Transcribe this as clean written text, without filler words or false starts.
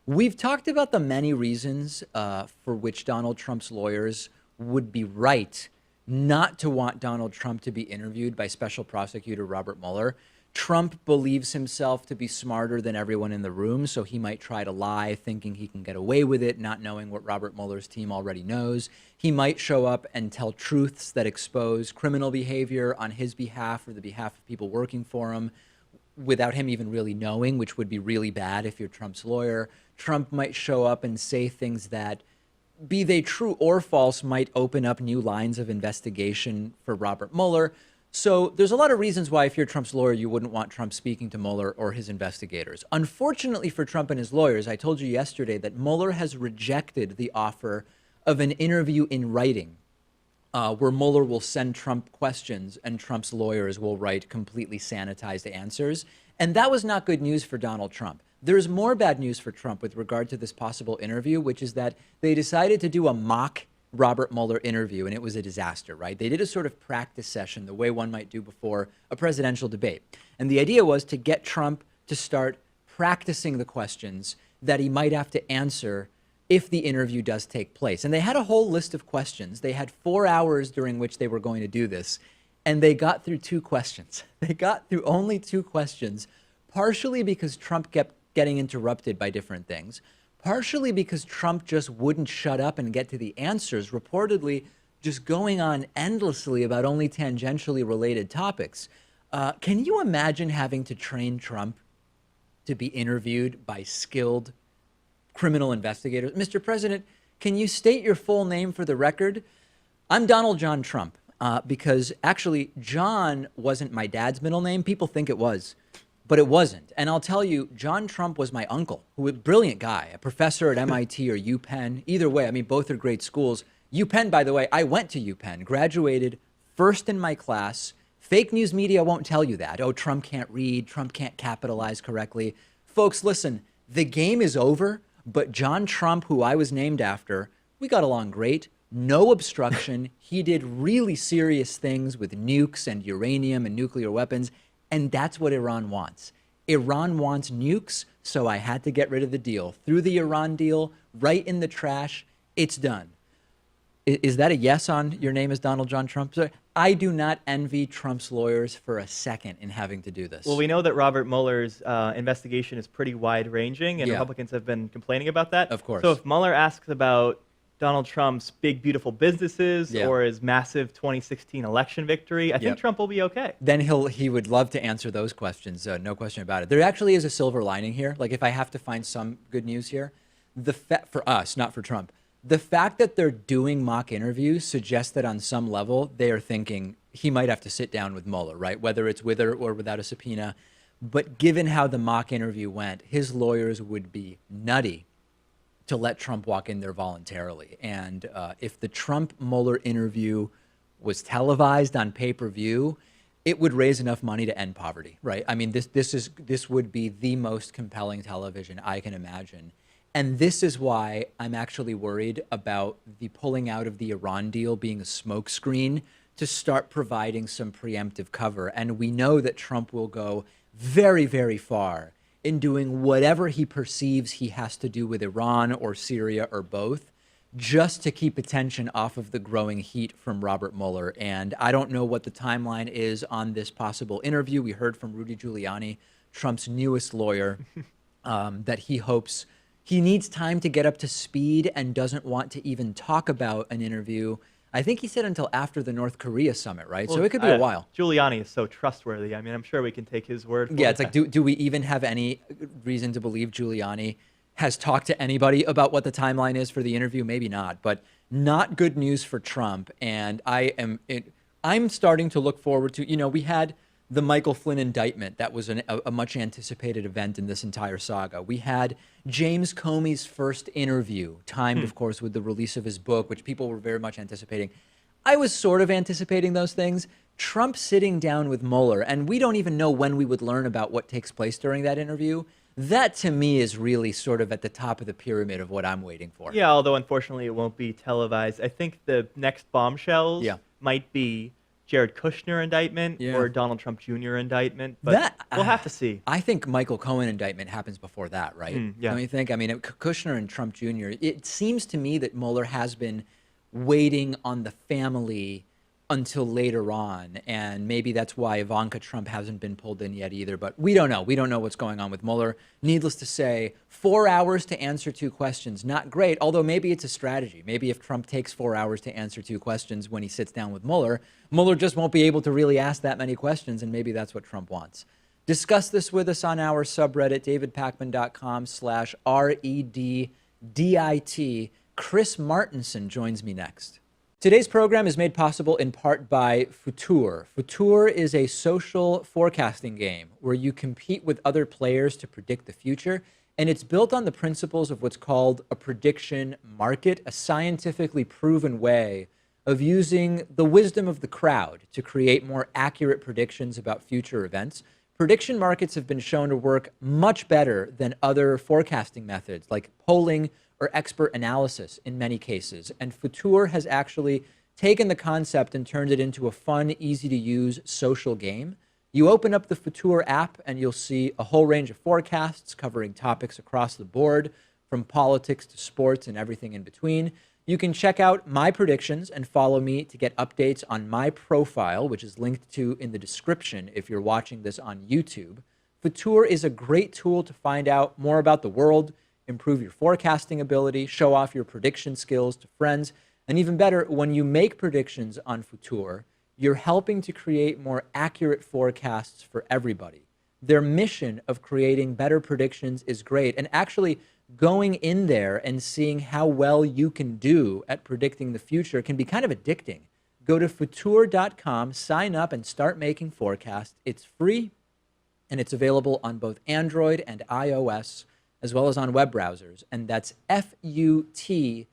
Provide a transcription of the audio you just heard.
We've talked about the many reasons for which Donald Trump's lawyers would be right not to want Donald Trump to be interviewed by special prosecutor Robert Mueller. Trump believes himself to be smarter than everyone in the room, so he might try to lie, thinking he can get away with it, not knowing what Robert Mueller's team already knows. He might show up and tell truths that expose criminal behavior on his behalf or the behalf of people working for him without him even really knowing, which would be really bad if you're Trump's lawyer. Trump might show up and say things that, be they true or false, might open up new lines of investigation for Robert Mueller. So there's a lot of reasons why, if you're Trump's lawyer, you wouldn't want Trump speaking to Mueller or his investigators. Unfortunately for Trump and his lawyers, I told you yesterday that Mueller has rejected the offer of an interview in writing, where Mueller will send Trump questions and Trump's lawyers will write completely sanitized answers. And that was not good news for Donald Trump. There's more bad news for Trump with regard to this possible interview, which is that they decided to do a mock Robert Mueller interview, and it was a disaster, right? They did a sort of practice session, the way one might do before a presidential debate. And the idea was to get Trump to start practicing the questions that he might have to answer if the interview does take place. And they had a whole list of questions. They had 4 hours during which they were going to do this, and they got through 2 questions. They got through only 2 questions, partially because Trump kept getting interrupted by different things, partially because Trump just wouldn't shut up and get to the answers, reportedly just going on endlessly about only tangentially related topics. Can you imagine having to train Trump to be interviewed by skilled criminal investigators? Mr. President, can you state your full name for the record? I'm Donald John Trump, because actually John wasn't my dad's middle name. People think it was, but it wasn't. And I'll tell you, John Trump was my uncle, who was a brilliant guy, a professor at MIT or UPenn. Either way, I mean, both are great schools. UPenn, by the way, I went to UPenn, graduated first in my class. Fake news media won't tell you that. Oh, Trump can't read, Trump can't capitalize correctly. Folks, listen, the game is over, but John Trump, who I was named after, we got along great. No obstruction. He did really serious things with nukes and uranium and nuclear weapons. And that's what Iran wants. Iran wants nukes, so I had to get rid of the deal. Threw the Iran deal right in the trash. It's done. Is that a yes on your name is Donald John Trump? I do not envy Trump's lawyers for a second in having to do this. Well, we know that Robert Mueller's investigation is pretty wide-ranging, and Yeah. Republicans have been complaining about that. Of course. So if Mueller asks about Donald Trump's big, beautiful businesses or his massive 2016 election victory, I think Trump will be okay. Then he would love to answer those questions, no question about it. There actually is a silver lining here. Like, if I have to find some good news here, for us, not for Trump, the fact that they're doing mock interviews suggests that on some level they are thinking he might have to sit down with Mueller, right? Whether it's with or without a subpoena. But given how the mock interview went, his lawyers would be nutty to let Trump walk in there voluntarily. And if the Trump-Mueller interview was televised on pay-per-view, it would raise enough money to end poverty, right? I mean, this would be the most compelling television I can imagine. And this is why I'm actually worried about the pulling out of the Iran deal being a smokescreen to start providing some preemptive cover. And we know that Trump will go very, very far in doing whatever he perceives he has to do with Iran or Syria or both, just to keep attention off of the growing heat from Robert Mueller. And I don't know what the timeline is on this possible interview. We heard from Rudy Giuliani, Trump's newest lawyer, that he hopes he needs time to get up to speed and doesn't want to even talk about an interview. I think he said until after the North Korea summit, right? Well, so it could be a while. Giuliani is so trustworthy. I mean, I'm sure we can take his word for it. Yeah, it's like, do we even have any reason to believe Giuliani has talked to anybody about what the timeline is for the interview? Maybe not, but not good news for Trump. And I'm starting to look forward to, we had the Michael Flynn indictment. That was a much anticipated event in this entire saga. We had James Comey's first interview, timed, of course, with the release of his book, which people were very much anticipating. I was sort of anticipating those things. Trump sitting down with Mueller, and we don't even know when we would learn about what takes place during that interview. That, to me, is really sort of at the top of the pyramid of what I'm waiting for. Yeah, although unfortunately it won't be televised. I think the next bombshells might be Jared Kushner indictment Yeah. or Donald Trump Jr. indictment, but we'll have to see. I think Michael Cohen indictment happens before that, right? Yeah. Don't you think? I mean, Kushner and Trump Jr., it seems to me that Mueller has been waiting on the family until later on, and maybe that's why Ivanka Trump hasn't been pulled in yet either, but we don't know. We don't know what's going on with Mueller. Needless to say, 4 hours to answer 2 questions, not great, although maybe it's a strategy. Maybe if Trump takes 4 hours to answer 2 questions when he sits down with Mueller, Mueller just won't be able to really ask that many questions, and maybe that's what Trump wants. Discuss this with us on our subreddit, davidpakman.com/REDDIT. Chris Martinson joins me next. Today's program is made possible in part by Futur. Futur is a social forecasting game where you compete with other players to predict the future, and it's built on the principles of what's called a prediction market, a scientifically proven way of using the wisdom of the crowd to create more accurate predictions about future events. Prediction markets have been shown to work much better than other forecasting methods like polling or expert analysis in many cases. And Futur has actually taken the concept and turned it into a fun, easy to use social game. You open up the Futur app and you'll see a whole range of forecasts covering topics across the board, from politics to sports and everything in between. You can check out my predictions and follow me to get updates on my profile, which is linked to in the description if you're watching this on YouTube. Futur is a great tool to find out more about the world, improve your forecasting ability, show off your prediction skills to friends, and even better, when you make predictions on Futur, you're helping to create more accurate forecasts for everybody. Their mission of creating better predictions is great, and actually going in there and seeing how well you can do at predicting the future can be kind of addicting. Go to futur.com, sign up, and start making forecasts. It's free, and it's available on both Android and iOS, as well as on web browsers, and that's FUTUUR.com.